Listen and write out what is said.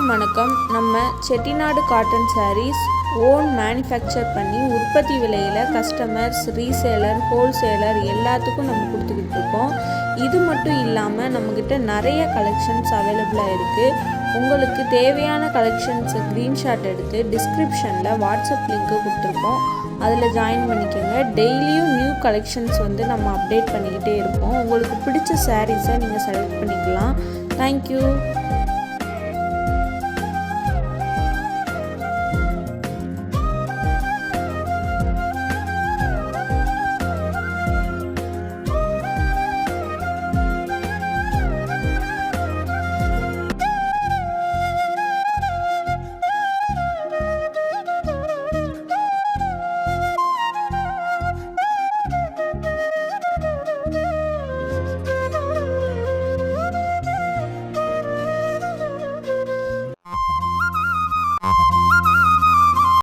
எல்லாருக்கும் வணக்கம். நம்ம Chettinad cotton sarees own manufacture பண்ணி உற்பத்தி விலையில் கஸ்டமர்ஸ், ரீசேலர், ஹோல்சேலர் எல்லாத்துக்கும் நம்ம கொடுத்துக்கிட்டு இருக்கோம். இது மட்டும் இல்லாமல் நம்மக்கிட்ட நிறைய கலெக்ஷன்ஸ் அவைலபிளாக இருக்குது. உங்களுக்கு தேவையான கலெக்ஷன்ஸை ஸ்க்ரீன்ஷாட் எடுத்து டிஸ்கிரிப்ஷனில் வாட்ஸ்அப் லிங்க்கு கொடுத்துருக்கோம். அதில் ஜாயின் பண்ணிக்கோங்க. டெய்லியும் நியூ கலெக்ஷன்ஸ் நம்ம அப்டேட் பண்ணிக்கிட்டே இருப்போம். உங்களுக்கு பிடிச்ச சாரீஸை நீங்கள் செலக்ட் பண்ணிக்கலாம். தேங்க்யூ.